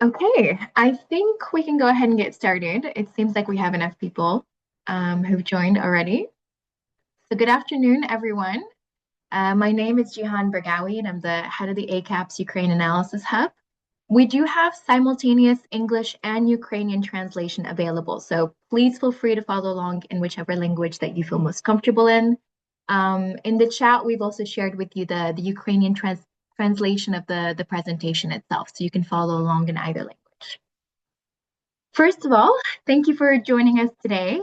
Okay, I think we can go ahead and get started. It seems like we have enough people who've joined already. So good afternoon, everyone. My name is Jihan Bergawi, and I'm the head of the ACAPS Ukraine Analysis Hub. We do have simultaneous English and Ukrainian translation available, so please feel free to follow along in whichever language that you feel most comfortable in. In the chat, we've also shared with you the Ukrainian translation of the presentation itself, so you can follow along in either language. First of all, thank you for joining us today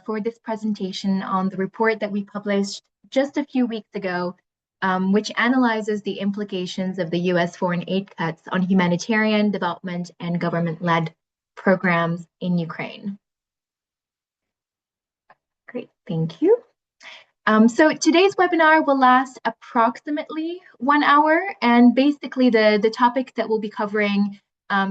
for this presentation on the report that we published just a few weeks ago, which analyzes the implications of the US foreign aid cuts on humanitarian development and government-led programs in Ukraine. Great, thank you. So today's webinar will last approximately 1 hour, and basically the topic that we'll be covering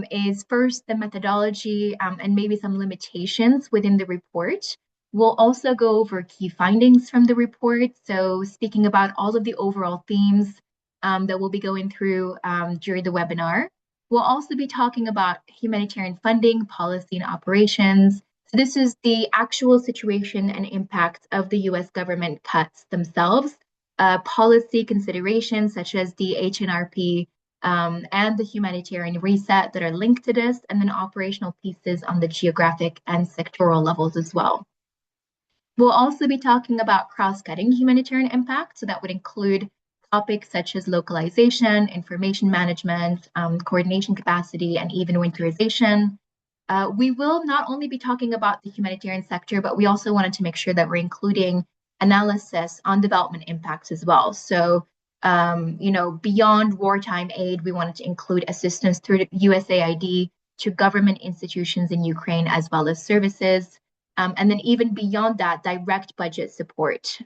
is first the methodology and maybe some limitations within the report. We'll also go over key findings from the report, so speaking about all of the overall themes that we'll be going through during the webinar. We'll also be talking about humanitarian funding, policy, and operations. So this is the actual situation and impact of the US government cuts themselves, policy considerations such as the HNRP and the humanitarian reset that are linked to this, and then operational pieces on the geographic and sectoral levels as well. We'll also be talking about cross-cutting humanitarian impact, so that would include topics such as localization, information management, coordination capacity, and even winterization. We will not only be talking about the humanitarian sector, but we also wanted to make sure that we're including analysis on development impacts as well. So, beyond wartime aid, we wanted to include assistance through USAID to government institutions in Ukraine as well as services. And then even beyond that, direct budget support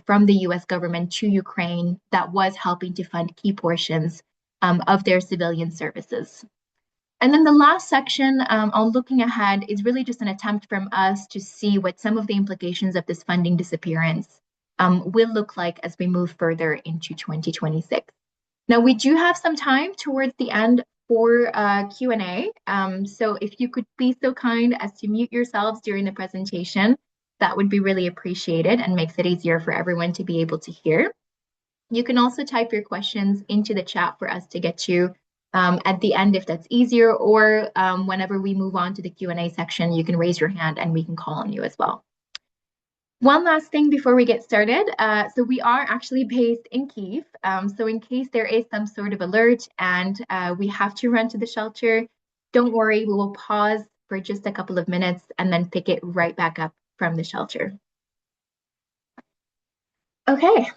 from the US government to Ukraine that was helping to fund key portions of their civilian services. And then the last section on looking ahead is really just an attempt from us to see what some of the implications of this funding disappearance will look like as we move further into 2026. Now, we do have some time towards the end for Q&A. So if you could be so kind as to mute yourselves during the presentation, that would be really appreciated and makes it easier for everyone to be able to hear. You can also type your questions into the chat for us to get to at the end if that's easier, or whenever we move on to the Q&A section, you can raise your hand and we can call on you as well. One last thing before we get started. So we are actually based in Kyiv. So in case there is some sort of alert and we have to run to the shelter, don't worry, we will pause for just a couple of minutes and then pick it right back up from the shelter. Okay,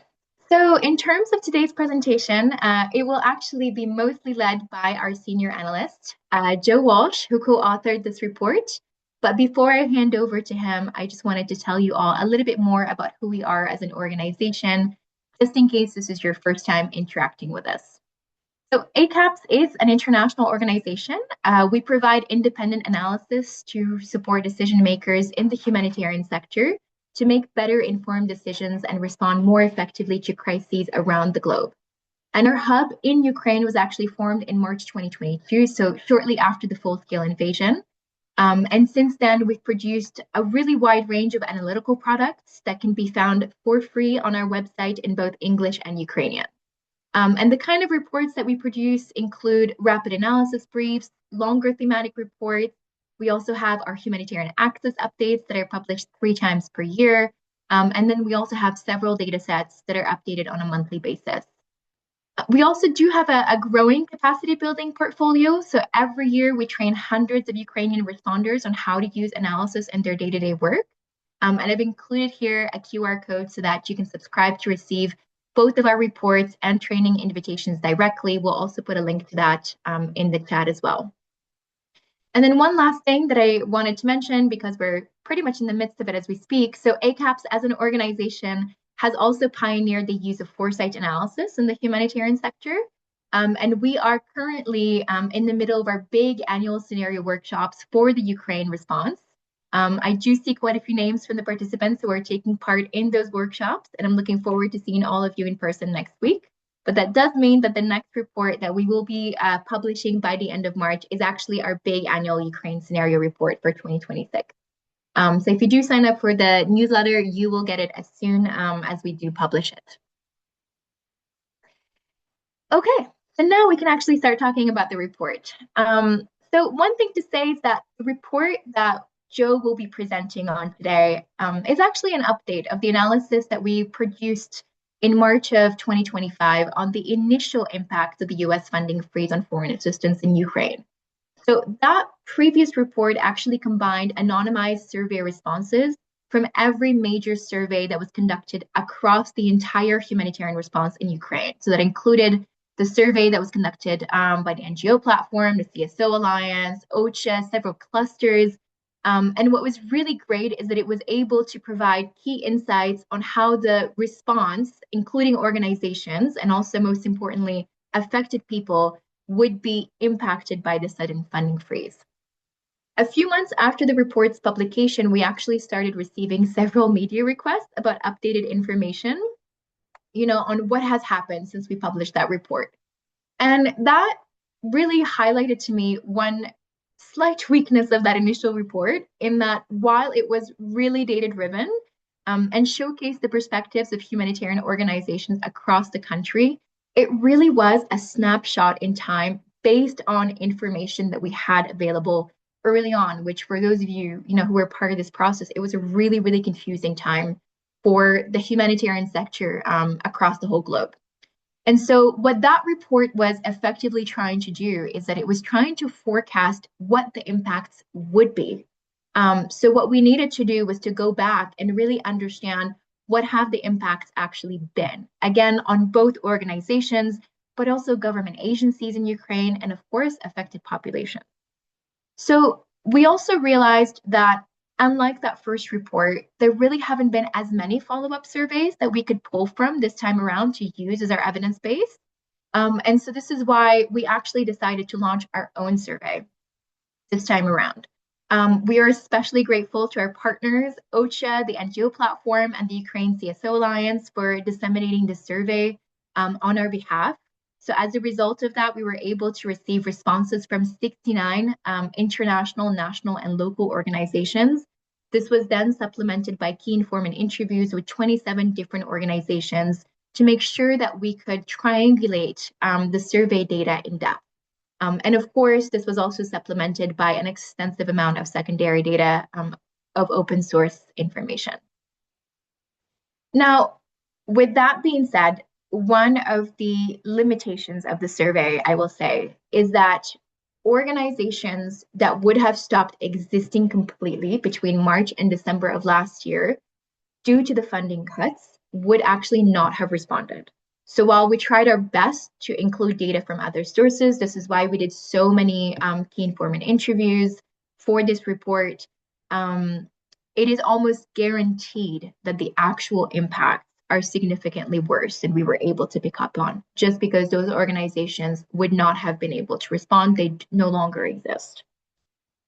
so in terms of today's presentation, it will actually be mostly led by our senior analyst, Joe Walsh, who co-authored this report. But before I hand over to him, I just wanted to tell you all a little bit more about who we are as an organization, just in case this is your first time interacting with us. So ACAPS is an international organization. We provide independent analysis to support decision makers in the humanitarian sector to make better informed decisions and respond more effectively to crises around the globe. And our hub in Ukraine was actually formed in March 2022, so shortly after the full-scale invasion. And since then, we've produced a really wide range of analytical products that can be found for free on our website in both English and Ukrainian. And the kind of reports that we produce include rapid analysis briefs, longer thematic reports. We also have our humanitarian access updates that are published 3 times per year. And then we also have several data sets that are updated on a monthly basis. We also do have a growing capacity building portfolio. So every year we train hundreds of Ukrainian responders on how to use analysis in their day-to-day work. And I've included here a QR code so that you can subscribe to receive both of our reports and training invitations directly. We'll also put a link to that in the chat as well. And then one last thing that I wanted to mention, because we're pretty much in the midst of it as we speak. So ACAPS as an organization has also pioneered the use of foresight analysis in the humanitarian sector. And we are currently in the middle of our big annual scenario workshops for the Ukraine response. I do see quite a few names from the participants who are taking part in those workshops, and I'm looking forward to seeing all of you in person next week. But that does mean that the next report that we will be publishing by the end of March is actually our big annual Ukraine scenario report for 2026. So if you do sign up for the newsletter, you will get it as soon as we do publish it. Okay, so now we can actually start talking about the report. So one thing to say is that the report that Joe will be presenting on today is actually an update of the analysis that we produced in March of 2025 on the initial impact of the US funding freeze on foreign assistance in Ukraine. So that previous report actually combined anonymized survey responses from every major survey that was conducted across the entire humanitarian response in Ukraine. So that included the survey that was conducted by the NGO platform, the CSO Alliance, OCHA, several clusters. And what was really great is that it was able to provide key insights on how the response, including organizations, and also most importantly, affected people, would be impacted by the sudden funding freeze. A few months after the report's publication, we actually started receiving several media requests about updated information, on what has happened since we published that report. And that really highlighted to me one slight weakness of that initial report, in that while it was really data driven and showcased the perspectives of humanitarian organizations across the country, it really was a snapshot in time based on information that we had available early on, which for those of you, who were part of this process, it was a really, really confusing time for the humanitarian sector across the whole globe. And so, what that report was effectively trying to do is that it was trying to forecast what the impacts would be. So, what we needed to do was to go back and really understand what have the impacts actually been, again, on both organizations, but also government agencies in Ukraine, and of course, affected populations. So, we also realized that unlike that first report, there really haven't been as many follow-up surveys that we could pull from this time around to use as our evidence base. And so this is why we actually decided to launch our own survey this time around. We are especially grateful to our partners, OCHA, the NGO platform, and the Ukraine CSO Alliance for disseminating this survey on our behalf. So as a result of that, we were able to receive responses from 69 international, national, and local organizations. This was then supplemented by key informant interviews with 27 different organizations to make sure that we could triangulate the survey data in depth. And of course, this was also supplemented by an extensive amount of secondary data of open source information. Now, with that being said, one of the limitations of the survey, I will say, is that organizations that would have stopped existing completely between March and December of last year due to the funding cuts would actually not have responded. So while we tried our best to include data from other sources, this is why we did so many key informant interviews for this report, it is almost guaranteed that the actual impacts are significantly worse than we were able to pick up on, just because those organizations would not have been able to respond. They no longer exist.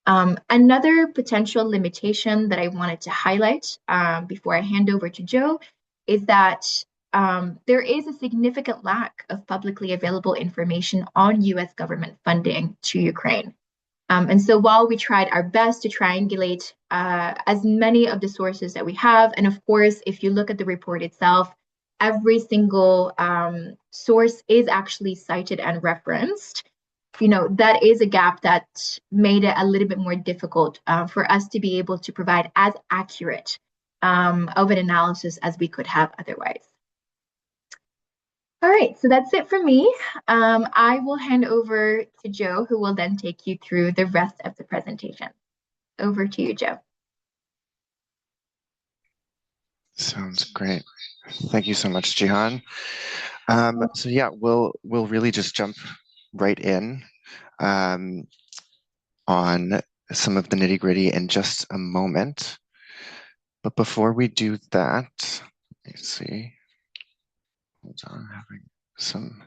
Another potential limitation that I wanted to highlight before I hand over to Joe is that there is a significant lack of publicly available information on US government funding to Ukraine. And so while we tried our best to triangulate as many of the sources that we have, and of course, if you look at the report itself, every single source is actually cited and referenced, that is a gap that made it a little bit more difficult for us to be able to provide as accurate of an analysis as we could have otherwise. All right, so that's it for me. I will hand over to Joe, who will then take you through the rest of the presentation. Over to you, Joe. Sounds great. Thank you so much, Jihan. So yeah, we'll really just jump right in on some of the nitty-gritty in just a moment. But before we do that, let me see. Hold on, I'm having some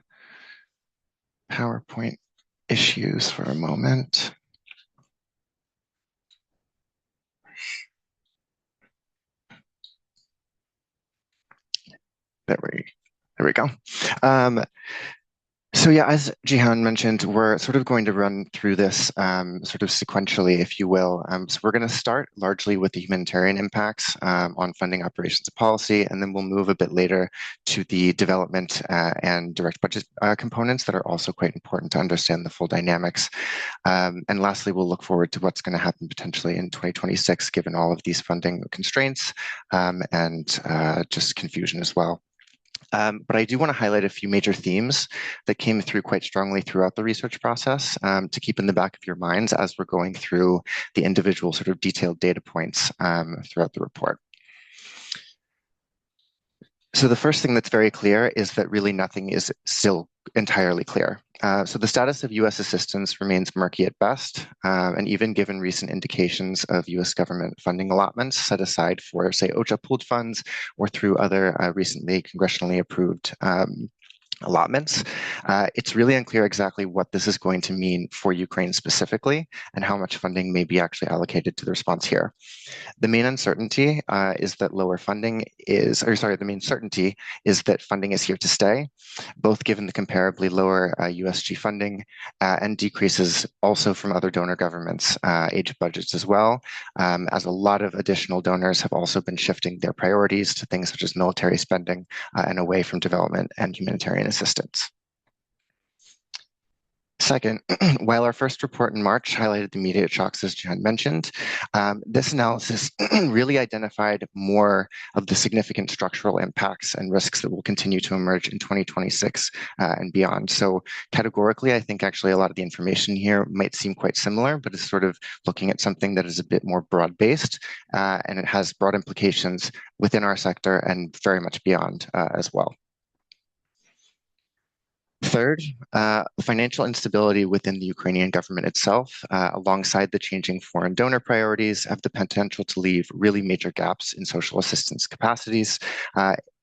PowerPoint issues for a moment. There we There we go. Um, So yeah, as Jihan mentioned, we're sort of going to run through this sort of sequentially, if you will. So we're going to start largely with the humanitarian impacts on funding operations and policy, and then we'll move a bit later to the development and direct budget components that are also quite important to understand the full dynamics. And lastly, we'll look forward to what's going to happen potentially in 2026, given all of these funding constraints and just confusion as well. But I do want to highlight a few major themes that came through quite strongly throughout the research process to keep in the back of your minds as we're going through the individual sort of detailed data points throughout the report. So the first thing that's very clear is that really nothing is still entirely clear. So the status of U.S. assistance remains murky at best, and even given recent indications of U.S. government funding allotments set aside for, say, OCHA pooled funds or through other recently congressionally approved allotments, it's really unclear exactly what this is going to mean for Ukraine specifically and how much funding may be actually allocated to the response here. The main uncertainty is that the main certainty is that funding is here to stay, both given the comparably lower USG funding and decreases also from other donor governments' aid budgets as well, as a lot of additional donors have also been shifting their priorities to things such as military spending and away from development and humanitarian assistance. Second, while our first report in March highlighted the immediate shocks, as Jan mentioned, this analysis really identified more of the significant structural impacts and risks that will continue to emerge in 2026 and beyond. So categorically, I think actually a lot of the information here might seem quite similar, but it's sort of looking at something that is a bit more broad-based, and it has broad implications within our sector and very much beyond as well. Third, financial instability within the Ukrainian government itself, alongside the changing foreign donor priorities, have the potential to leave really major gaps in social assistance capacities,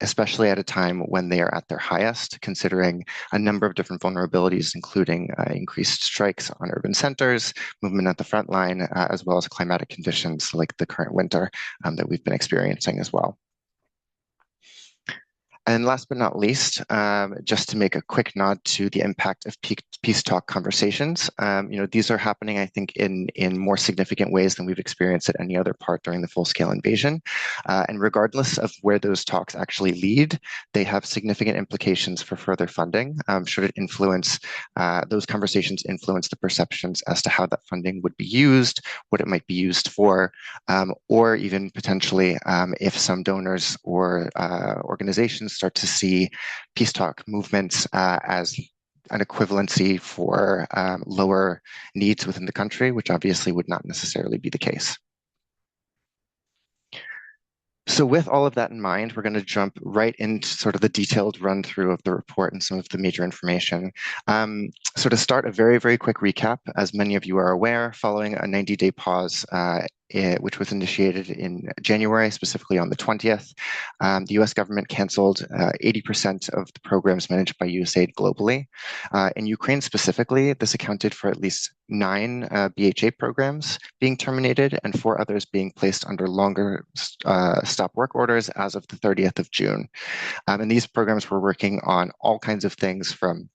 especially at a time when they are at their highest, considering a number of different vulnerabilities, including increased strikes on urban centers, movement at the front line, as well as climatic conditions like the current winter that we've been experiencing as well. And last but not least, just to make a quick nod to the impact of peace talk conversations, these are happening, I think, in more significant ways than we've experienced at any other part during the full-scale invasion. And regardless of where those talks actually lead, they have significant implications for further funding. Should it influence those conversations influence the perceptions as to how that funding would be used, what it might be used for, or even potentially if some donors or organizations start to see peace talk movements as an equivalency for lower needs within the country, which obviously would not necessarily be the case. So with all of that in mind, we're going to jump right into sort of the detailed run through of the report and some of the major information. So to start, a very, very quick recap. As many of you are aware, following a 90-day pause, which was initiated in January, specifically on the 20th, the US government canceled 80% of the programs managed by USAID globally. In Ukraine specifically, this accounted for at least 9 BHA programs being terminated and 4 others being placed under longer stop work orders as of the 30th of June. And these programs were working on all kinds of things from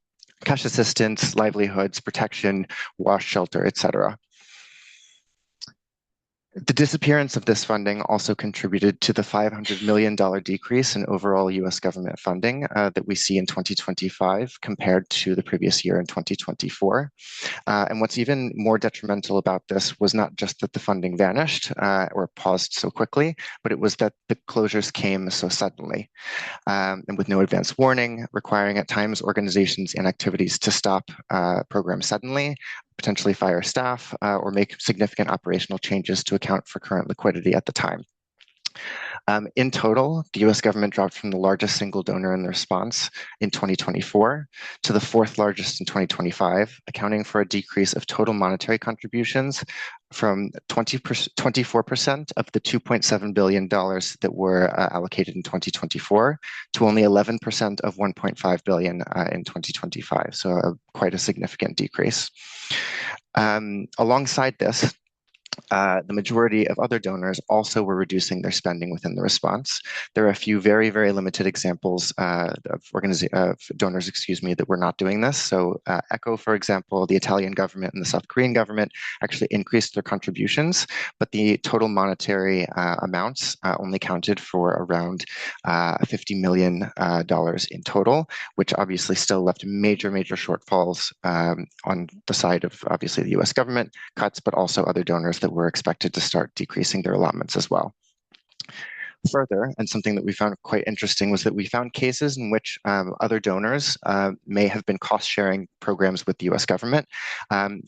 cash assistance, livelihoods, protection, wash, shelter, etc. The disappearance of this funding also contributed to the $500 million decrease in overall US government funding that we see in 2025 compared to the previous year in 2024. And what's even more detrimental about this was not just that the funding vanished or paused so quickly, but it was that the closures came so suddenly and with no advance warning, requiring at times organizations and activities to stop programs suddenly, potentially fire staff, or make significant operational changes to account for current liquidity at the time. In total, the US government dropped from the largest single donor in the response in 2024 to the 4th largest in 2025, accounting for a decrease of total monetary contributions from 24% of the $2.7 billion that were allocated in 2024 to only 11% of $1.5 billion in 2025. So quite a significant decrease. Alongside this, The majority of other donors also were reducing their spending within the response. There are a few very, very limited examples of donors, excuse me, that were not doing this. So ECHO, for example, the Italian government and the South Korean government actually increased their contributions, but the total monetary amounts only counted for around $50 million in total, which obviously still left major, major shortfalls on the side of obviously the US government cuts, but also other donors that were expected to start decreasing their allotments as well. Further, and something that we found quite interesting was that we found cases in which other donors may have been cost-sharing programs with the US government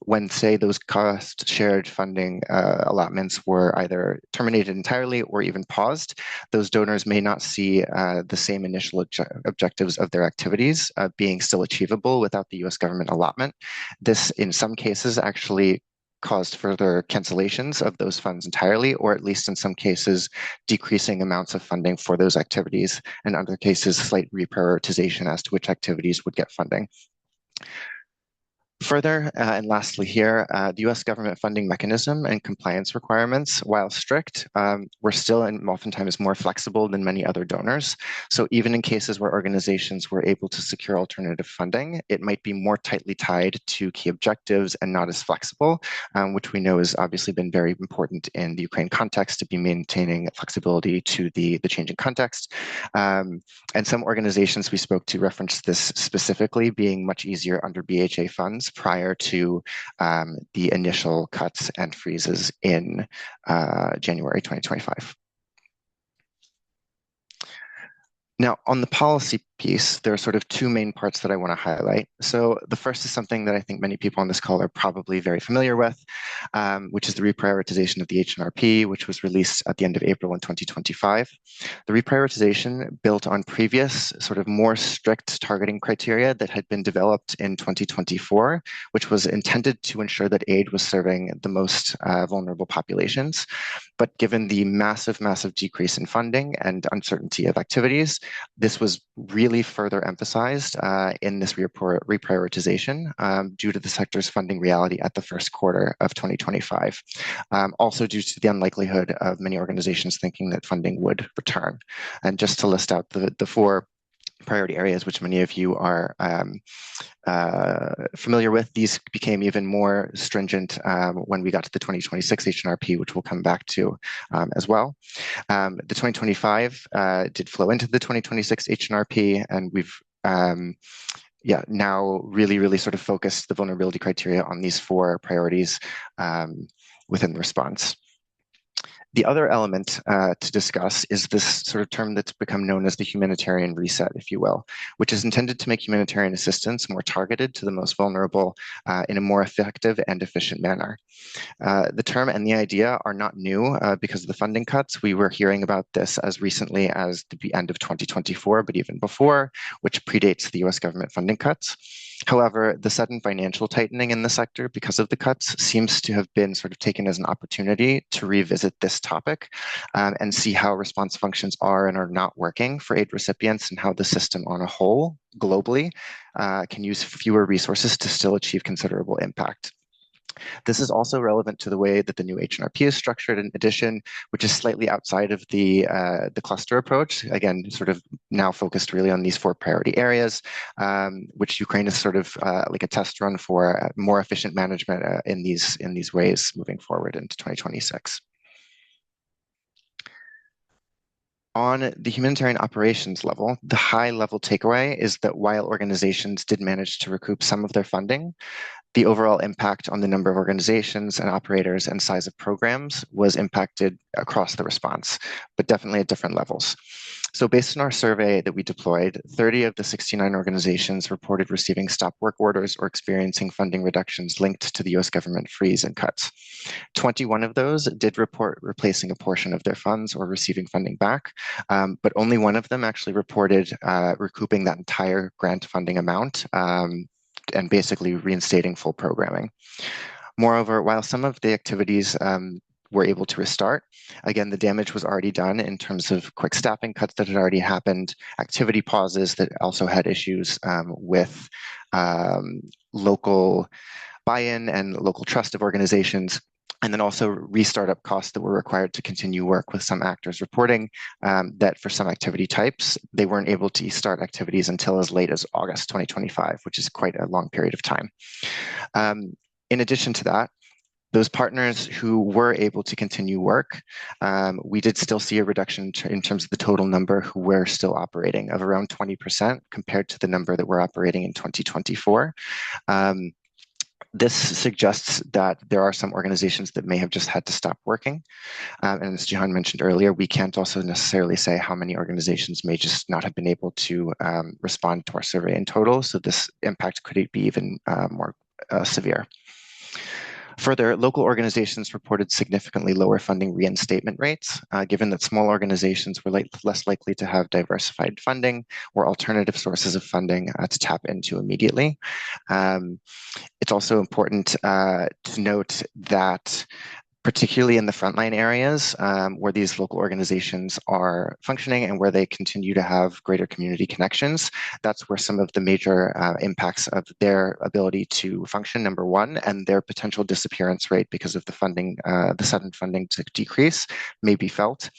when, say, those cost-shared funding allotments were either terminated entirely or even paused. Those donors may not see the same initial objectives of their activities being still achievable without the US government allotment. This, in some cases, actually caused further cancellations of those funds entirely, or at least in some cases, decreasing amounts of funding for those activities, and in other cases, slight reprioritization as to which activities would get funding. Further, and lastly here, the US government funding mechanism and compliance requirements, while strict, were still and oftentimes more flexible than many other donors. So even in cases where organizations were able to secure alternative funding, it might be more tightly tied to key objectives and not as flexible, which we know has obviously been very important in the Ukraine context to be maintaining flexibility to the changing context. And some organizations we spoke to referenced this specifically being much easier under BHA funds prior to the initial cuts and freezes in January 2025. Now, on the policy piece, there are sort of two main parts that I want to highlight. So the first is something that I think many people on this call are probably very familiar with, which is the reprioritization of the HNRP, which was released at the end of April in 2025. The reprioritization built on previous sort of more strict targeting criteria that had been developed in 2024, which was intended to ensure that aid was serving the most vulnerable populations. But given the massive, massive decrease in funding and uncertainty of activities, this was really further emphasized in this reprioritization due to the sector's funding reality at the first quarter of 2025. Also due to the unlikelihood of many organizations thinking that funding would return. And just to list out the four priority areas, which many of you are familiar with, these became even more stringent when we got to the 2026 HNRP, which we'll come back to as well. The 2025 did flow into the 2026 HNRP, and we've now really sort of focused the vulnerability criteria on these four priorities within the response. The other element to discuss is this sort of term that's become known as the humanitarian reset, if you will, which is intended to make humanitarian assistance more targeted to the most vulnerable in a more effective and efficient manner. The term and the idea are not new because of the funding cuts. We were hearing about this as recently as the end of 2024, but even before, which predates the US government funding cuts. However, the sudden financial tightening in the sector because of the cuts seems to have been sort of taken as an opportunity to revisit this topic and see how response functions are and are not working for aid recipients and how the system on a whole, globally, can use fewer resources to still achieve considerable impact. This is also relevant to the way that the new HNRP is structured in addition, which is slightly outside of the cluster approach. Again, sort of now focused really on these four priority areas, which Ukraine is sort of like a test run for more efficient management in these ways moving forward into 2026. On the humanitarian operations level, the high-level takeaway is that while organizations did manage to recoup some of their funding, the overall impact on the number of organizations and operators and size of programs was impacted across the response, but definitely at different levels. So based on our survey that we deployed, 30 of the 69 organizations reported receiving stop work orders or experiencing funding reductions linked to the US government freeze and cuts. 21 of those did report replacing a portion of their funds or receiving funding back, but only one of them actually reported recouping that entire grant funding amount and basically reinstating full programming. Moreover, while some of the activities were able to restart, again, the damage was already done in terms of quick staffing cuts that had already happened, activity pauses that also had issues with local buy-in and local trust of organizations. and then also restart-up costs that were required to continue work, with some actors reporting that for some activity types, they weren't able to start activities until as late as August 2025, which is quite a long period of time. In addition to that, those partners who were able to continue work, we did still see a reduction in terms of the total number who were still operating, of around 20% compared to the number that were operating in 2024. This suggests that there are some organizations that may have just had to stop working. And as Jihan mentioned earlier, we can't also necessarily say how many organizations may just not have been able to respond to our survey in total. So this impact could be even more severe. Further, local organizations reported significantly lower funding reinstatement rates, given that small organizations were less likely to have diversified funding or alternative sources of funding to tap into immediately. It's also important to note that particularly in the frontline areas where these local organizations are functioning and where they continue to have greater community connections, that's where some of the major impacts of their ability to function, number one, and their potential disappearance rate because of the funding, the sudden funding to decrease, may be felt.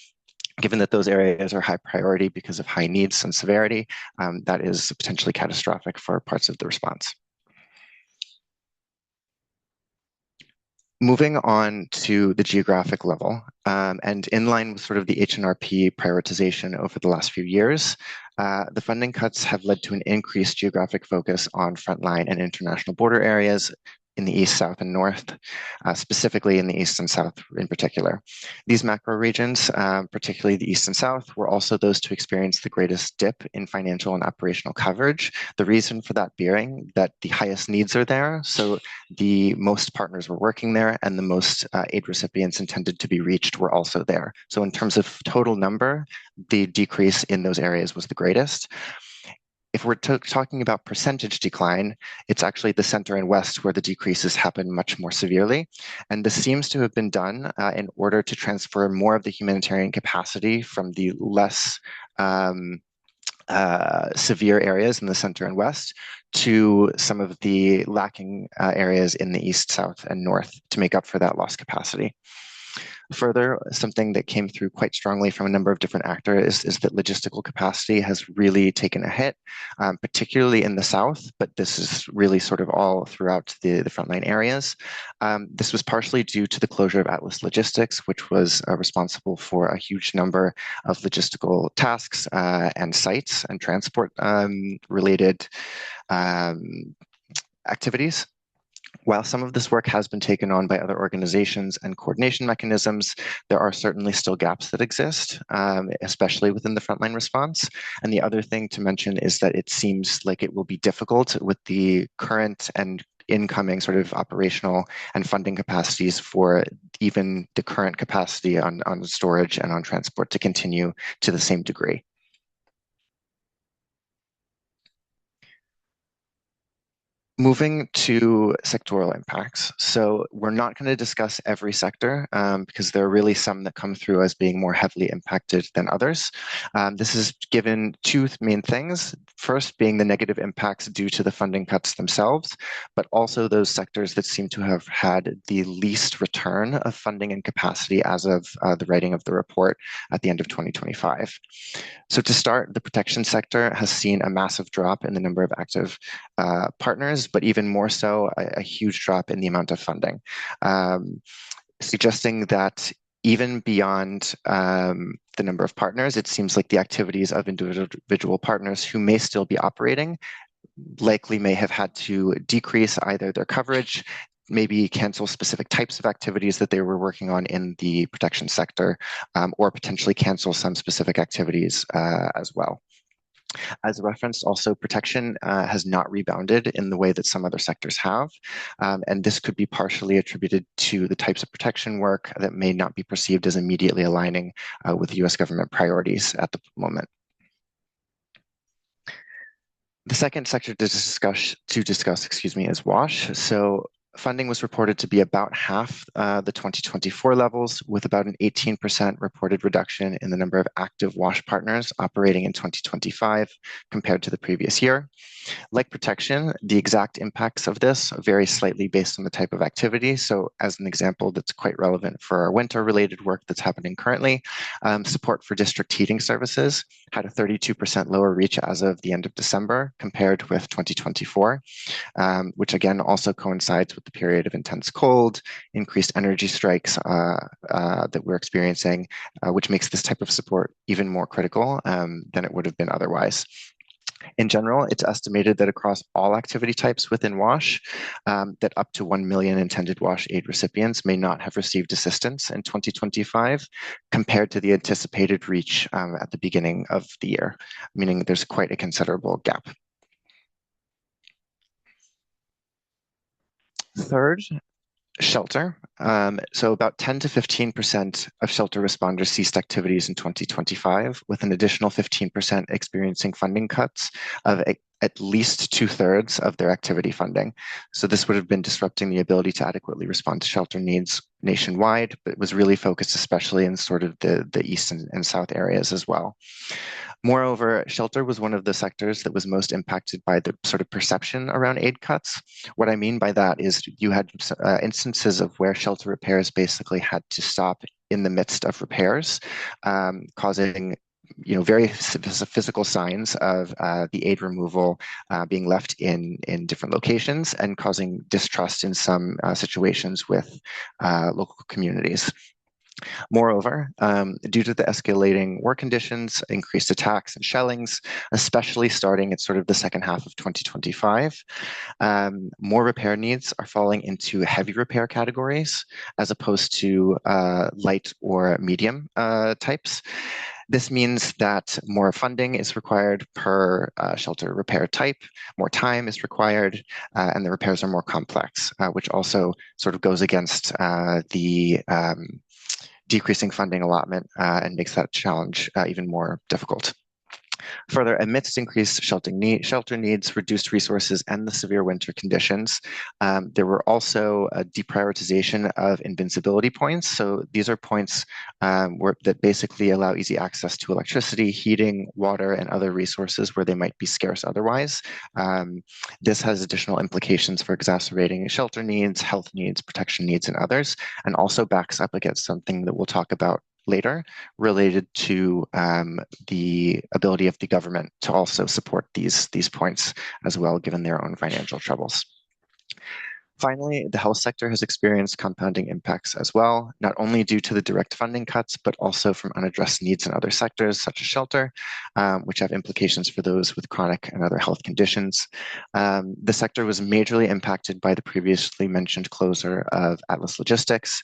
Given that those areas are high priority because of high needs and severity, that is potentially catastrophic for parts of the response. Moving on to the geographic level, and in line with sort of the HNRP prioritization over the last few years, the funding cuts have led to an increased geographic focus on frontline and international border areas in the east, south, and north, specifically in the east and south in particular. These macro regions, particularly the east and south, were also those to experience the greatest dip in financial and operational coverage. The reason for that being that the highest needs are there, so the most partners were working there, and the most aid recipients intended to be reached were also there. So in terms of total number, the decrease in those areas was the greatest. If we're talking about percentage decline, it's actually the center and west where the decreases happen much more severely. And this seems to have been done in order to transfer more of the humanitarian capacity from the less severe areas in the center and west to some of the lacking areas in the east, south, and north to make up for that lost capacity. Further, something that came through quite strongly from a number of different actors is that logistical capacity has really taken a hit, particularly in the south, but this is really sort of all throughout the frontline areas. This was partially due to the closure of Atlas Logistics, which was responsible for a huge number of logistical tasks and sites and transport related activities. While some of this work has been taken on by other organizations and coordination mechanisms, there are certainly still gaps that exist, especially within the frontline response. And the other thing to mention is that it seems like it will be difficult with the current and incoming sort of operational and funding capacities for even the current capacity on storage and on transport to continue to the same degree. Moving to sectoral impacts. So we're not going to discuss every sector because there are really some that come through as being more heavily impacted than others. This is given two main things. First being the negative impacts due to the funding cuts themselves, but also those sectors that seem to have had the least return of funding and capacity as of the writing of the report at the end of 2025. So to start, the protection sector has seen a massive drop in the number of active partners, but even more so, a huge drop in the amount of funding, suggesting that even beyond the number of partners, it seems like the activities of individual partners who may still be operating likely may have had to decrease either their coverage, maybe cancel specific types of activities that they were working on in the protection sector, or potentially cancel some specific activities as well. As referenced, also protection has not rebounded in the way that some other sectors have, and this could be partially attributed to the types of protection work that may not be perceived as immediately aligning with U.S. government priorities at the moment. The second sector to discuss, is WASH. So funding was reported to be about half the 2024 levels, with about an 18% reported reduction in the number of active WASH partners operating in 2025 compared to the previous year. Like protection, the exact impacts of this vary slightly based on the type of activity. So as an example that's quite relevant for our winter-related work that's happening currently, support for district heating services had a 32% lower reach as of the end of December compared with 2024, which again also coincides with the period of intense cold, increased energy strikes that we're experiencing, which makes this type of support even more critical than it would have been otherwise. In general, it's estimated that across all activity types within WASH, that up to 1 million intended WASH aid recipients may not have received assistance in 2025 compared to the anticipated reach at the beginning of the year, meaning there's quite a considerable gap. Third, shelter. So about 10 to 15% of shelter responders ceased activities in 2025, with an additional 15% experiencing funding cuts of at least 2/3 of their activity funding. So this would have been disrupting the ability to adequately respond to shelter needs nationwide, but was really focused especially in sort of the east and south areas as well. Moreover, shelter was one of the sectors that was most impacted by the sort of perception around aid cuts. What I mean by that is you had instances of where shelter repairs basically had to stop in the midst of repairs, causing very physical signs of the aid removal being left in different locations and causing distrust in some situations with local communities. Moreover, due to the escalating war conditions, increased attacks and shellings, especially starting at sort of the second half of 2025, more repair needs are falling into heavy repair categories as opposed to light or medium types. This means that more funding is required per shelter repair type, more time is required, and the repairs are more complex, which also sort of goes against the decreasing funding allotment and makes that challenge even more difficult. Further, amidst increased shelter needs, reduced resources, and the severe winter conditions, there were also a deprioritization of invincibility points. So these are points that basically allow easy access to electricity, heating, water, and other resources where they might be scarce otherwise. This has additional implications for exacerbating shelter needs, health needs, protection needs, and others, and also backs up against something that we'll talk about later related to the ability of the government to also support these points as well, given their own financial troubles. Finally, the health sector has experienced compounding impacts as well, not only due to the direct funding cuts, but also from unaddressed needs in other sectors, such as shelter, which have implications for those with chronic and other health conditions. The sector was majorly impacted by the previously mentioned closure of Atlas Logistics.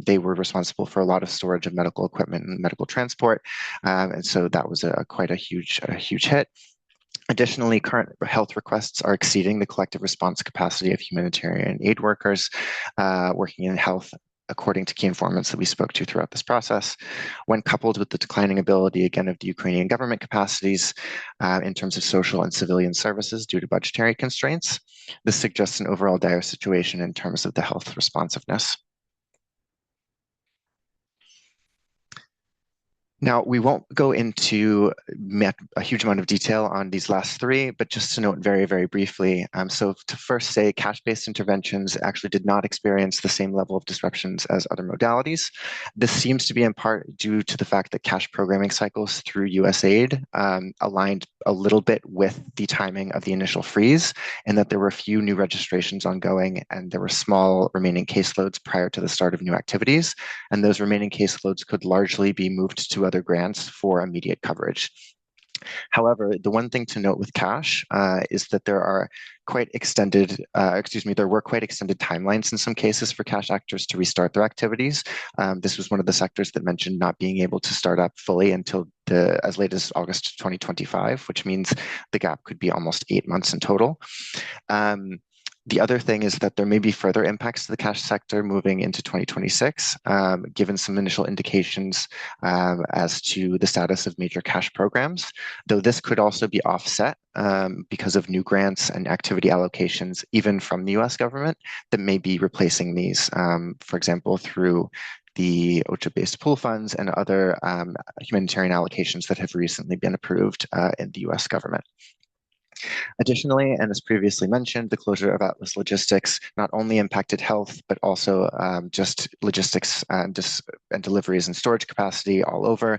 They were responsible for a lot of storage of medical equipment and medical transport, and so that was quite a huge hit. Additionally, current health requests are exceeding the collective response capacity of humanitarian aid workers working in health, according to key informants that we spoke to throughout this process. When coupled with the declining ability, again, of the Ukrainian government capacities in terms of social and civilian services due to budgetary constraints, this suggests an overall dire situation in terms of the health responsiveness. Now, we won't go into a huge amount of detail on these last three, but just to note very, very briefly. So to first say, cash-based interventions actually did not experience the same level of disruptions as other modalities. This seems to be in part due to the fact that cash programming cycles through USAID aligned a little bit with the timing of the initial freeze, and that there were a few new registrations ongoing, and there were small remaining caseloads prior to the start of new activities, and those remaining caseloads could largely be moved to other grants for immediate coverage. However, the one thing to note with cash is that there were quite extended timelines in some cases for cash actors to restart their activities. This was one of the sectors that mentioned not being able to start up fully until as late as August 2025, which means the gap could be almost 8 months in total. The other thing is that there may be further impacts to the cash sector moving into 2026, given some initial indications as to the status of major cash programs, though this could also be offset because of new grants and activity allocations, even from the US government, that may be replacing these, for example, through the OCHA-based pool funds and other humanitarian allocations that have recently been approved in the US government. Additionally, and as previously mentioned, the closure of Atlas Logistics not only impacted health, but also just logistics and deliveries and storage capacity all over.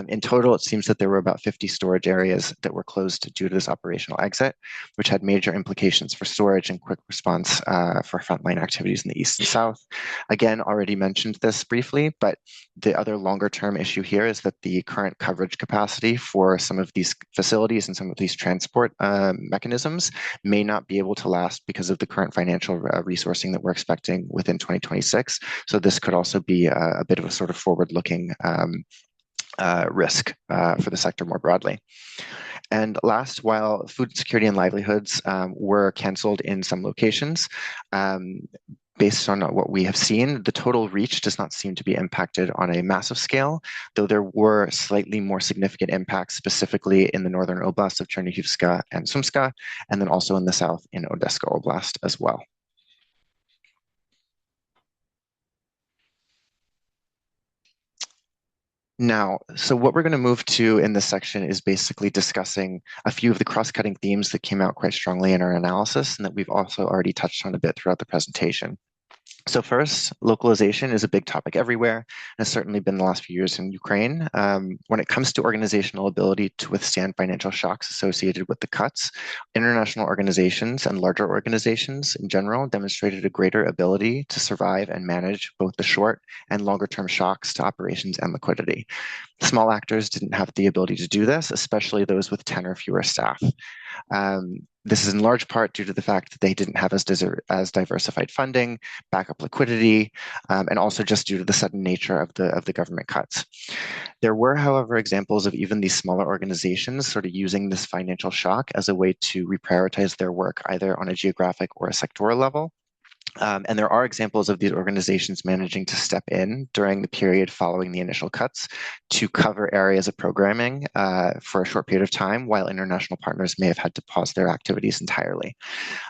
In total, it seems that there were about 50 storage areas that were closed due to this operational exit, which had major implications for storage and quick response for frontline activities in the East and South. Again, already mentioned this briefly, but the other longer term issue here is that the current coverage capacity for some of these facilities and some of these transport mechanisms may not be able to last because of the current financial resourcing that we're expecting within 2026. So this could also be a bit of a sort of forward-looking risk for the sector more broadly. And last, while food security and livelihoods were canceled in some locations, based on what we have seen, the total reach does not seem to be impacted on a massive scale, though there were slightly more significant impacts, specifically in the northern oblast of Chernihivska and Sumska, and then also in the south in Odessa Oblast as well. Now, so what we're going to move to in this section is basically discussing a few of the cross-cutting themes that came out quite strongly in our analysis and that we've also already touched on a bit throughout the presentation. So first, localization is a big topic everywhere, and has certainly been the last few years in Ukraine. When it comes to organizational ability to withstand financial shocks associated with the cuts, international organizations and larger organizations in general demonstrated a greater ability to survive and manage both the short and longer term shocks to operations and liquidity. Small actors didn't have the ability to do this, especially those with 10 or fewer staff. This is in large part due to the fact that they didn't have as diversified funding, backup liquidity, and also just due to the sudden nature of the government cuts. There were, however, examples of even these smaller organizations sort of using this financial shock as a way to reprioritize their work, either on a geographic or a sectoral level. And there are examples of these organizations managing to step in during the period following the initial cuts to cover areas of programming for a short period of time, while international partners may have had to pause their activities entirely.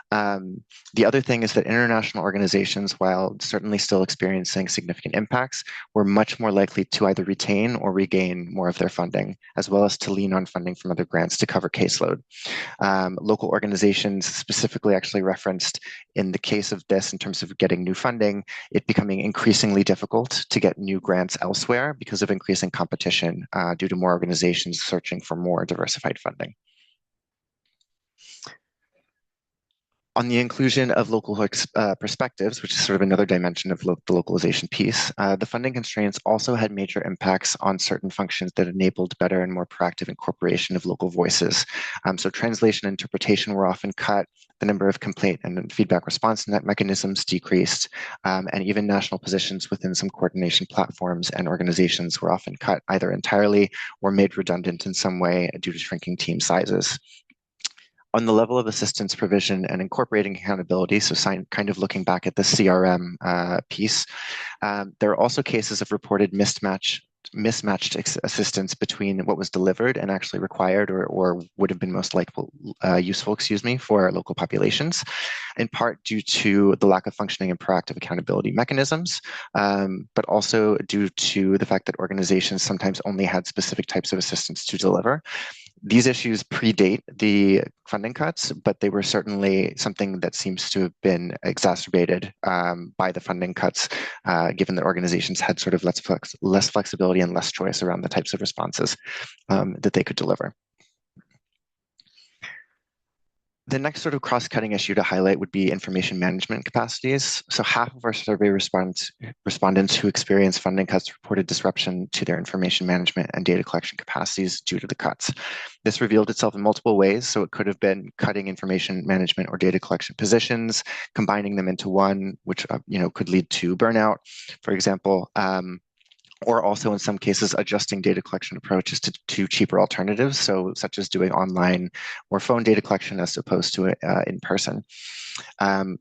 The other thing is that international organizations, while certainly still experiencing significant impacts, were much more likely to either retain or regain more of their funding, as well as to lean on funding from other grants to cover caseload. Local organizations specifically actually referenced in the case of this in terms of getting new funding, it becoming increasingly difficult to get new grants elsewhere because of increasing competition due to more organizations searching for more diversified funding. On the inclusion of local perspectives, which is sort of another dimension of the localization piece, the funding constraints also had major impacts on certain functions that enabled better and more proactive incorporation of local voices. So translation and interpretation were often cut, the number of complaint and feedback response mechanisms decreased, and even national positions within some coordination platforms and organizations were often cut either entirely or made redundant in some way due to shrinking team sizes. On the level of assistance provision and incorporating accountability, so kind of looking back at the CRM piece, there are also cases of reported mismatched assistance between what was delivered and actually required or would have been most useful, for local populations, in part due to the lack of functioning and proactive accountability mechanisms, but also due to the fact that organizations sometimes only had specific types of assistance to deliver. These issues predate the funding cuts, but they were certainly something that seems to have been exacerbated by the funding cuts, given that organizations had sort of less flexibility and less choice around the types of responses that they could deliver. The next sort of cross-cutting issue to highlight would be information management capacities. So half of our survey respondents who experienced funding cuts reported disruption to their information management and data collection capacities due to the cuts. This revealed itself in multiple ways. So it could have been cutting information management or data collection positions, combining them into one, which could lead to burnout, for example. or also in some cases adjusting data collection approaches to cheaper alternatives, so such as doing online or phone data collection as opposed to in person.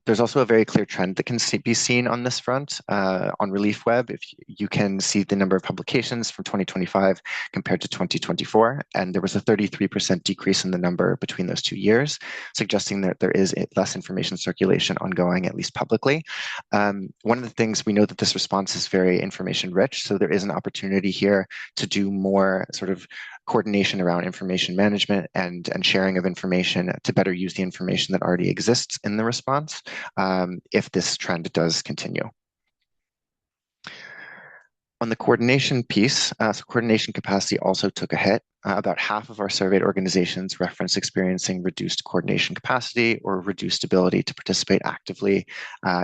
There's also a very clear trend that can be seen on this front. On Relief Web, if you can see the number of publications from 2025 compared to 2024, and there was a 33% decrease in the number between those 2 years, suggesting that there is less information circulation ongoing, at least publicly. One of the things we know that this response is very information rich, so there is an opportunity here to do more sort of coordination around information management and sharing of information to better use the information that already exists in the response if this trend does continue. On the coordination piece, so coordination capacity also took a hit. About half of our surveyed organizations reference experiencing reduced coordination capacity or reduced ability to participate actively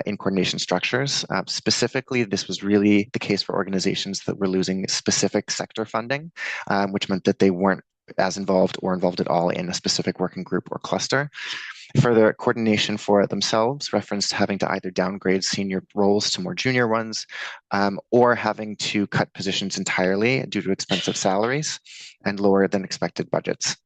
in coordination structures. Specifically, this was really the case for organizations that were losing specific sector funding, which meant that they weren't as involved or involved at all in a specific working group or cluster. Further, coordination for themselves referenced having to either downgrade senior roles to more junior ones or having to cut positions entirely due to expensive salaries and lower than expected budgets.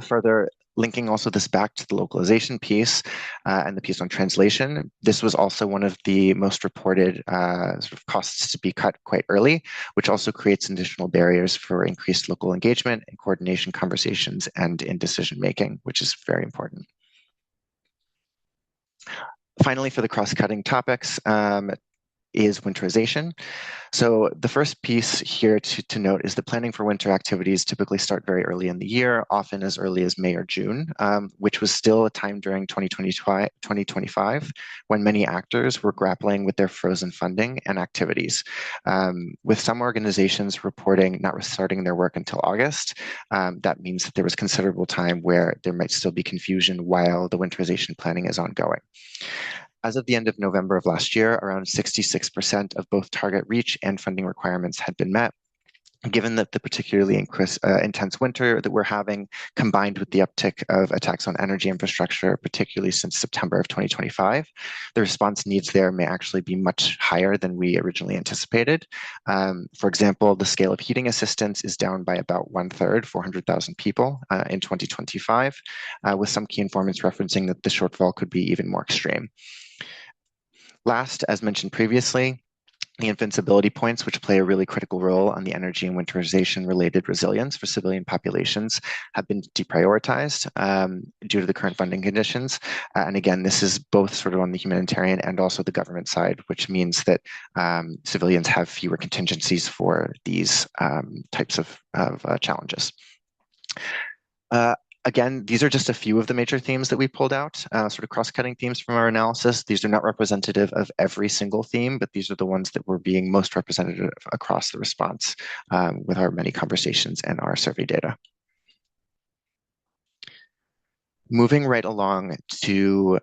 Further, linking also this back to the localization piece and the piece on translation, this was also one of the most reported sort of costs to be cut quite early, which also creates additional barriers for increased local engagement and coordination conversations and in decision making, which is very important. Finally, for the cross-cutting topics, is winterization. So the first piece here to note is that planning for winter activities typically start very early in the year, often as early as May or June, which was still a time during 2025 when many actors were grappling with their frozen funding and activities. With some organizations reporting not restarting their work until August, that means that there was considerable time where there might still be confusion while the winterization planning is ongoing. As of the end of November of last year, around 66% of both target reach and funding requirements had been met. Given that the particularly intense winter that we're having, combined with the uptick of attacks on energy infrastructure, particularly since September of 2025, the response needs there may actually be much higher than we originally anticipated. For example, the scale of heating assistance is down by about 1/3, 400,000 people in 2025, with some key informants referencing that the shortfall could be even more extreme. Last, as mentioned previously, the invincibility points, which play a really critical role on the energy and winterization related resilience for civilian populations, have been deprioritized due to the current funding conditions. And again, this is both sort of on the humanitarian and also the government side, which means that civilians have fewer contingencies for these types of challenges. Again, these are just a few of the major themes that we pulled out, sort of cross-cutting themes from our analysis. These are not representative of every single theme, but these are the ones that were being most representative across the response with our many conversations and our survey data. Moving right along to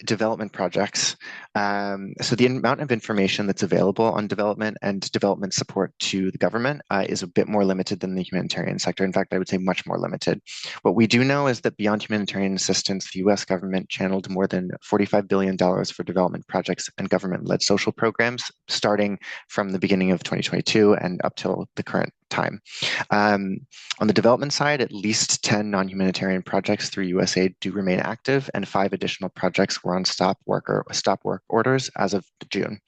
development projects. So the amount of information that's available on development and development support to the government is a bit more limited than the humanitarian sector. In fact, I would say much more limited. What we do know is that beyond humanitarian assistance, the US government channeled more than $45 billion for development projects and government-led social programs, starting from the beginning of 2022 and up till the current time. On the development side, at least 10 non-humanitarian projects through USAID do remain active, and 5 additional projects were on stop work orders as of June.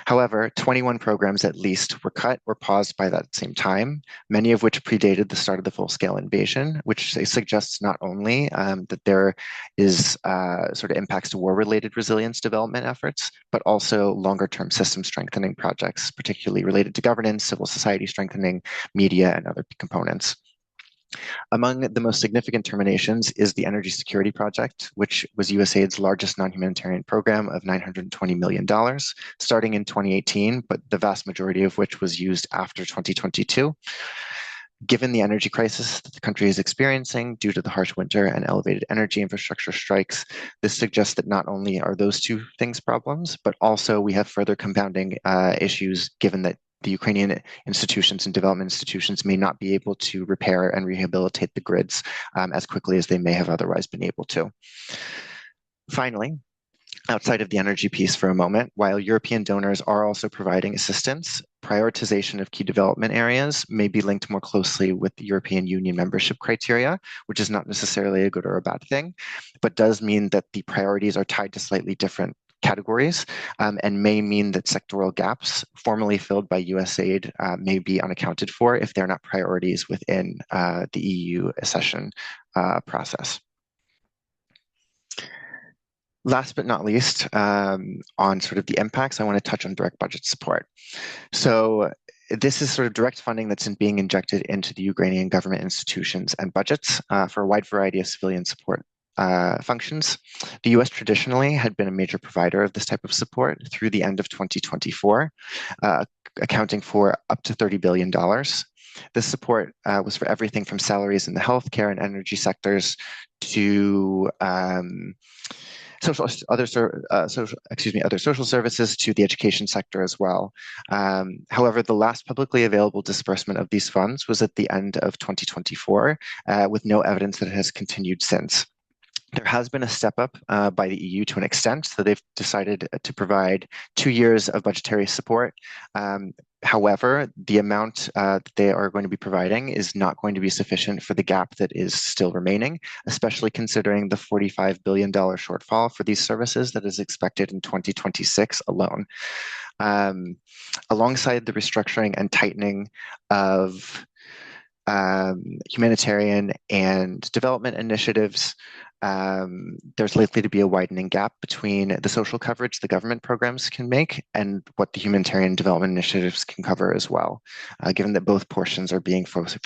However, 21 programs at least were cut or paused by that same time, many of which predated the start of the full-scale invasion, which suggests not only that there is sort of impacts to war-related resilience development efforts, but also longer-term system strengthening projects, particularly related to governance, civil society strengthening, media, and other components. Among the most significant terminations is the Energy Security Project, which was USAID's largest non-humanitarian program of $920 million, starting in 2018, but the vast majority of which was used after 2022. Given the energy crisis that the country is experiencing due to the harsh winter and elevated energy infrastructure strikes, this suggests that not only are those two things problems, but also we have further compounding issues given that the Ukrainian institutions and development institutions may not be able to repair and rehabilitate the grids as quickly as they may have otherwise been able to. Finally, outside of the energy piece for a moment, while European donors are also providing assistance, prioritization of key development areas may be linked more closely with the European Union membership criteria, which is not necessarily a good or a bad thing, but does mean that the priorities are tied to slightly different categories, and may mean that sectoral gaps formerly filled by US aid may be unaccounted for if they're not priorities within the EU accession process. Last but not least, on sort of the impacts, I want to touch on direct budget support. So this is sort of direct funding that's being injected into the Ukrainian government institutions and budgets for a wide variety of civilian support functions. The US traditionally had been a major provider of this type of support through the end of 2024, accounting for up to $30 billion. This support was for everything from salaries in the healthcare and energy sectors to other social services to the education sector as well. However, the last publicly available disbursement of these funds was at the end of 2024, with no evidence that it has continued since. There has been a step up by the EU to an extent, so they've decided to provide 2 years of budgetary support. However, the amount that they are going to be providing is not going to be sufficient for the gap that is still remaining, especially considering the $45 billion shortfall for these services that is expected in 2026 alone. Alongside the restructuring and tightening of humanitarian and development initiatives, there's likely to be a widening gap between the social coverage the government programs can make and what the humanitarian development initiatives can cover as well, given that both portions are being forced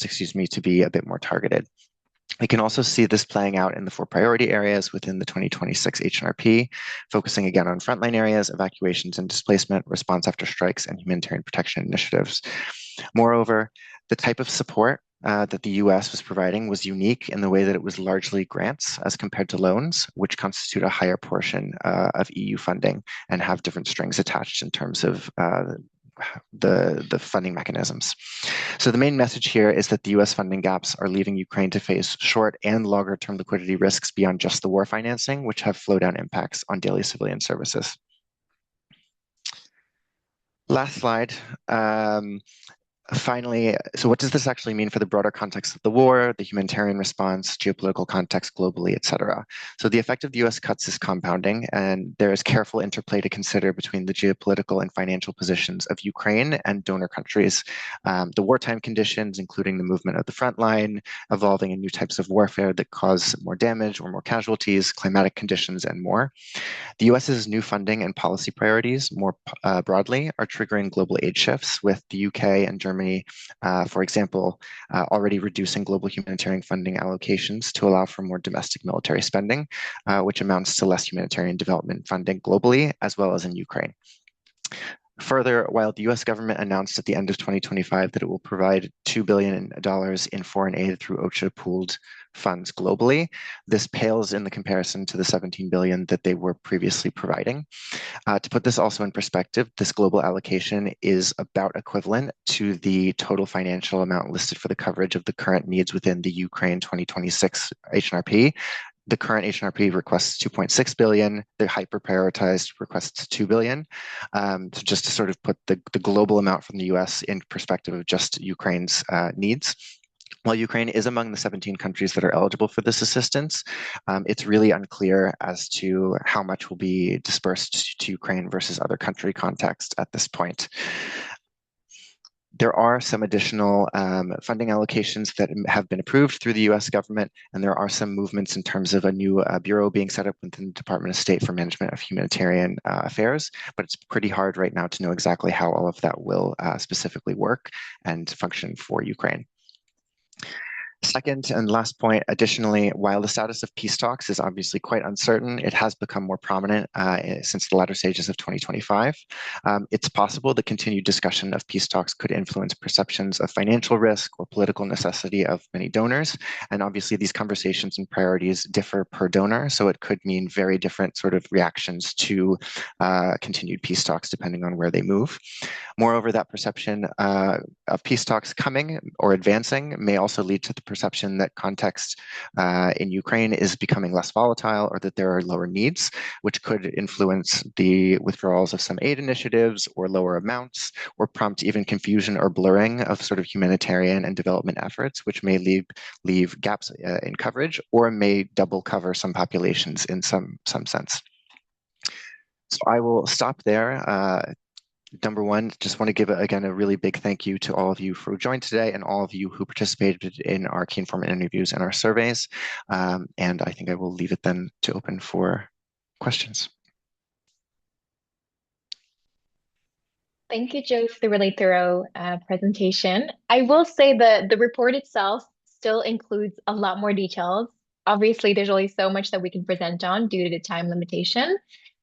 to be a bit more targeted. We can also see this playing out in the 4 priority areas within the 2026 HNRP, focusing again on frontline areas, evacuations and displacement, response after strikes, and humanitarian protection initiatives. Moreover, the type of support that the US was providing was unique in the way that it was largely grants as compared to loans, which constitute a higher portion of EU funding and have different strings attached in terms of the funding mechanisms. So the main message here is that the US funding gaps are leaving Ukraine to face short and longer term liquidity risks beyond just the war financing, which have flow down impacts on daily civilian services. Last slide. Finally, so what does this actually mean for the broader context of the war, the humanitarian response, geopolitical context globally, et cetera? So the effect of the US cuts is compounding, and there is careful interplay to consider between the geopolitical and financial positions of Ukraine and donor countries. The wartime conditions, including the movement of the front line, evolving in new types of warfare that cause more damage or more casualties, climatic conditions, and more. The US's new funding and policy priorities, more broadly, are triggering global aid shifts, with the UK and Germany, for example, already reducing global humanitarian funding allocations to allow for more domestic military spending, which amounts to less humanitarian development funding globally, as well as in Ukraine. Further, while the US government announced at the end of 2025 that it will provide $2 billion in foreign aid through OCHA pooled funds globally, this pales in the comparison to the $17 billion that they were previously providing. To put this also in perspective, this global allocation is about equivalent to the total financial amount listed for the coverage of the current needs within the Ukraine 2026 HNRP. The current HNRP requests 2.6 billion. The hyper-prioritized requests 2 billion. So just to sort of put the global amount from the US in perspective of just Ukraine's needs. While Ukraine is among the 17 countries that are eligible for this assistance, it's really unclear as to how much will be dispersed to Ukraine versus other country contexts at this point. There are some additional funding allocations that have been approved through the US government, and there are some movements in terms of a new bureau being set up within the Department of State for Management of Humanitarian Affairs, but it's pretty hard right now to know exactly how all of that will specifically work and function for Ukraine. Second and last point, additionally, while the status of peace talks is obviously quite uncertain, it has become more prominent since the latter stages of 2025. It's possible the continued discussion of peace talks could influence perceptions of financial risk or political necessity of many donors. And obviously these conversations and priorities differ per donor, so it could mean very different sort of reactions to continued peace talks depending on where they move. Moreover, that perception of peace talks coming or advancing may also lead to the perception that context in Ukraine is becoming less volatile or that there are lower needs, which could influence the withdrawals of some aid initiatives or lower amounts, or prompt even confusion or blurring of sort of humanitarian and development efforts, which may leave gaps in coverage or may double cover some populations in some sense. So I will stop there. Number one, just want to give, again, a really big thank you to all of you who joined today and all of you who participated in our key informant interviews and our surveys. And I think I will leave it then to open for questions. Thank you, Joe, for the really thorough presentation. I will say that the report itself still includes a lot more details. Obviously, there's only so much that we can present on due to the time limitation,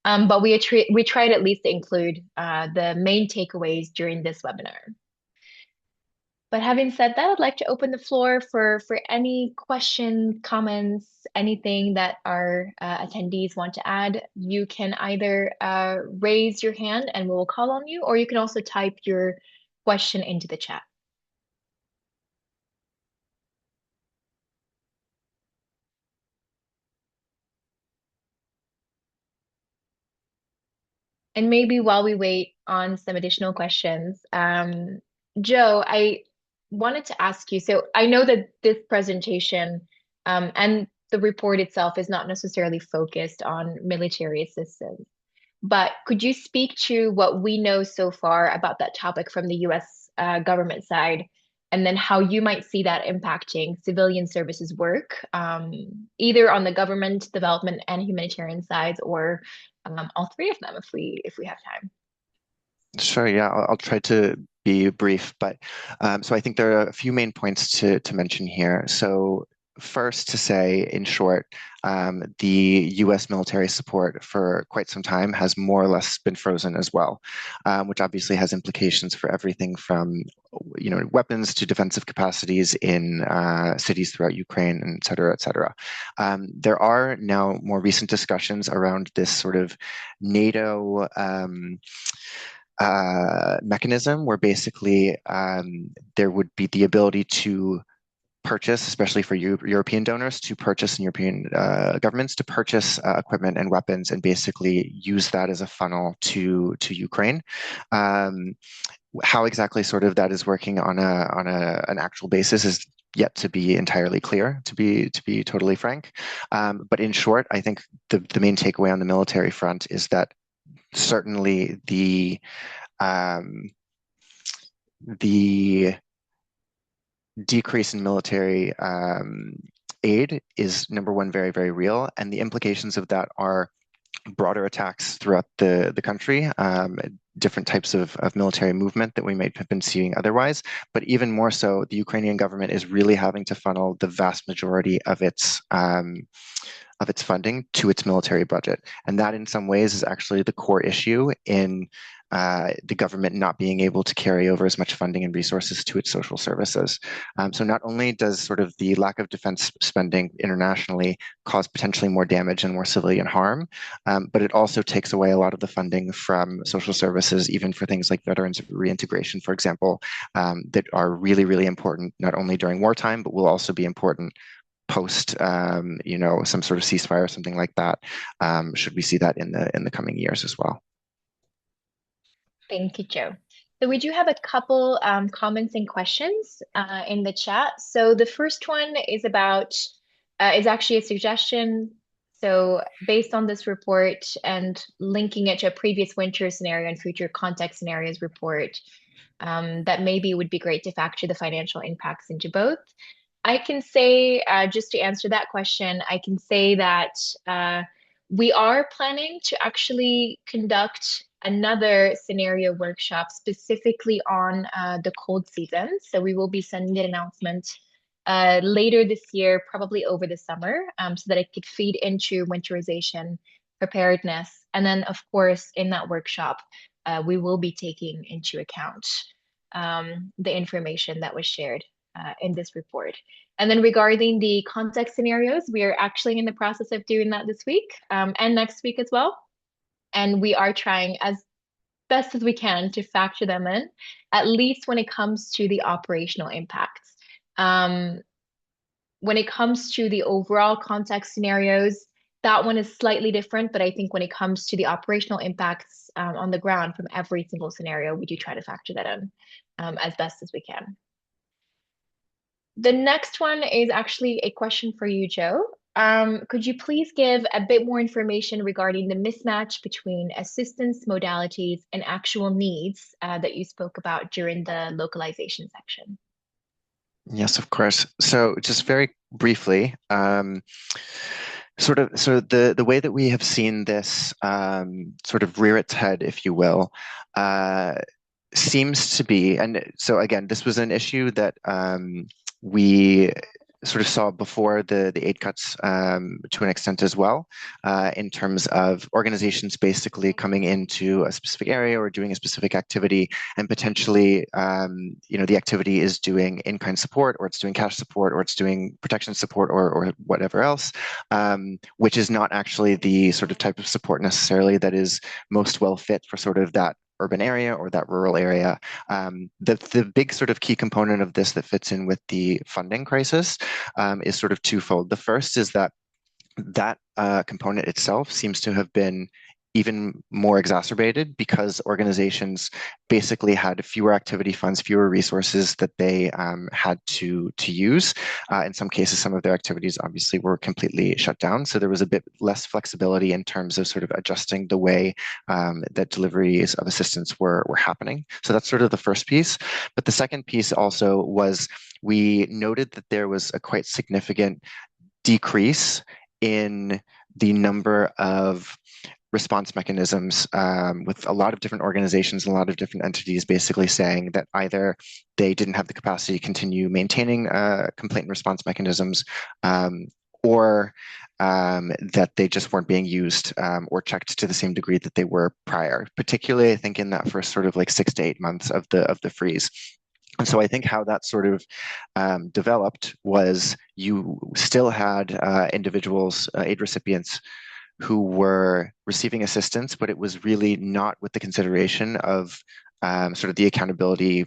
but we tried at least to include the main takeaways during this webinar. But having said that, I'd like to open the floor for any questions, comments, anything that our attendees want to add. You can either raise your hand and we'll call on you, or you can also type your question into the chat. And maybe while we wait on some additional questions, Joe, I wanted to ask you, so I know that this presentation and the report itself is not necessarily focused on military assistance, but could you speak to what we know so far about that topic from the US government side, and then how you might see that impacting civilian services work, either on the government, development, and humanitarian sides, or all three of them if we have time. Sure, yeah, I'll try to be brief, but so I think there are a few main points to mention here. So first, to say in short, the US military support for quite some time has more or less been frozen as well, which obviously has implications for everything from weapons to defensive capacities in cities throughout Ukraine, and et cetera, et cetera. There are now more recent discussions around this sort of NATO mechanism where basically there would be the ability to purchase, especially for European donors, to purchase and European governments to purchase equipment and weapons and basically use that as a funnel to Ukraine. How exactly sort of that is working on an actual basis is yet to be entirely clear, to be totally frank. But in short, I think the main takeaway on the military front is that certainly the decrease in military aid is, number one, very, very real, and the implications of that are broader attacks throughout the country, different types of military movement that we might have been seeing otherwise. But even more so, the Ukrainian government is really having to funnel the vast majority of its funding to its military budget. And that in some ways is actually the core issue in the government not being able to carry over as much funding and resources to its social services. So not only does sort of the lack of defense spending internationally cause potentially more damage and more civilian harm, but it also takes away a lot of the funding from social services, even for things like veterans reintegration, for example, that are really, really important, not only during wartime, but will also be important post, some sort of ceasefire or something like that, should we see that in the coming years as well. Thank you, Joe. So we do have a couple comments and questions in the chat. So the first one is about, is actually a suggestion. So based on this report and linking it to a previous winter scenario and future context scenarios report, that maybe would be great to factor the financial impacts into both. I can say, just to answer that question, I can say that we are planning to actually conduct another scenario workshop specifically on the cold season. So we will be sending an announcement later this year, probably over the summer, so that it could feed into winterization preparedness. And then, of course, in that workshop, we will be taking into account the information that was shared in this report. And then regarding the context scenarios, we are actually in the process of doing that this week and next week as well. And we are trying as best as we can to factor them in, at least when it comes to the operational impacts. when it comes to the overall context scenarios, that one is slightly different. But I think when it comes to the operational impacts on the ground from every single scenario, we do try to factor that in as best as we can. The next one is actually a question for you, Joe. Could you please give a bit more information regarding the mismatch between assistance modalities and actual needs that you spoke about during the localization section? Yes, of course. So just very briefly, the way that we have seen this sort of rear its head, if you will, uh, seems to be, and so again, this was an issue that we sort of saw before the aid cuts to an extent as well, in terms of organizations basically coming into a specific area or doing a specific activity, and potentially, the activity is doing in-kind support, or it's doing cash support, or it's doing protection support, or whatever else, which is not actually the sort of type of support necessarily that is most well fit for sort of that urban area or that rural area. The big sort of key component of this that fits in with the funding crisis is sort of twofold. The first is that component itself seems to have been even more exacerbated because organizations basically had fewer activity funds, fewer resources that they had to use. In some cases, some of their activities obviously were completely shut down. So there was a bit less flexibility in terms of sort of adjusting the way that deliveries of assistance were happening. So that's sort of the first piece. But the second piece also was we noted that there was a quite significant decrease in the number of response mechanisms, with a lot of different organizations and a lot of different entities basically saying that either they didn't have the capacity to continue maintaining complaint and response mechanisms, or that they just weren't being used or checked to the same degree that they were prior. Particularly, I think in that first sort of like 6 to 8 months of the freeze. And so I think how that sort of developed was you still had individuals, aid recipients, who were receiving assistance, but it was really not with the consideration of sort of the accountability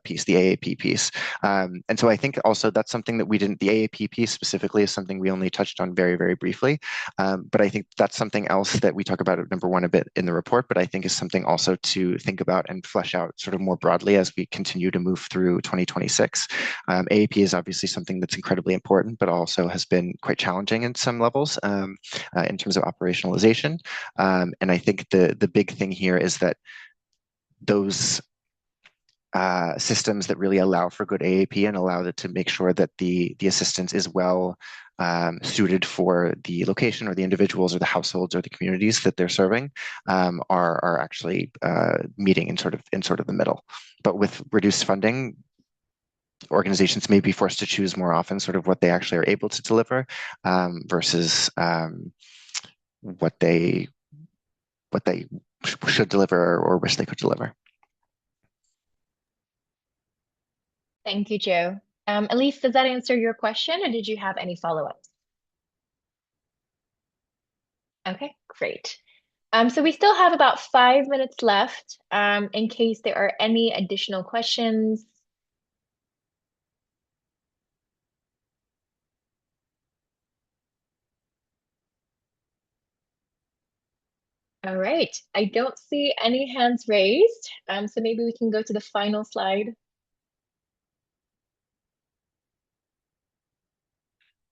piece, the AAP piece. And so I think also that's something that we didn't, the AAP piece specifically is something we only touched on very, very briefly. But I think that's something else that we talk about at number one a bit in the report, but I think is something also to think about and flesh out sort of more broadly as we continue to move through 2026. AAP is obviously something that's incredibly important, but also has been quite challenging in some levels in terms of operationalization. And I think the big thing here is that those systems that really allow for good AAP and allow it to make sure that the assistance is well suited for the location or the individuals or the households or the communities that they're serving, are actually meeting in sort of the middle. But with reduced funding, organizations may be forced to choose more often sort of what they actually are able to deliver, versus what they should deliver or wish they could deliver. Thank you, Joe. Elise, does that answer your question, or did you have any follow-ups? Okay, great. So we still have about 5 minutes left, in case there are any additional questions. All right, I don't see any hands raised, so maybe we can go to the final slide.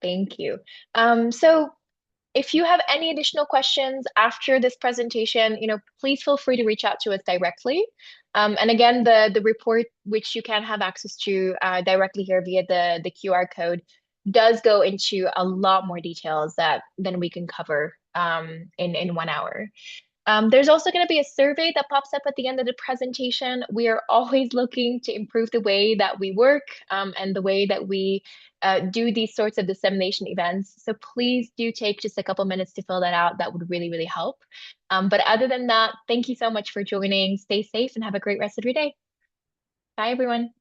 Thank you. So if you have any additional questions after this presentation, please feel free to reach out to us directly. And again, the report, which you can have access to directly here via the QR code, does go into a lot more details than we can cover in 1 hour. There's also going to be a survey that pops up at the end of the presentation. We are always looking to improve the way that we work, and the way that we do these sorts of dissemination events. So please do take just a couple minutes to fill that out. That would really, really help. But other than that, thank you so much for joining. Stay safe and have a great rest of your day. Bye, everyone.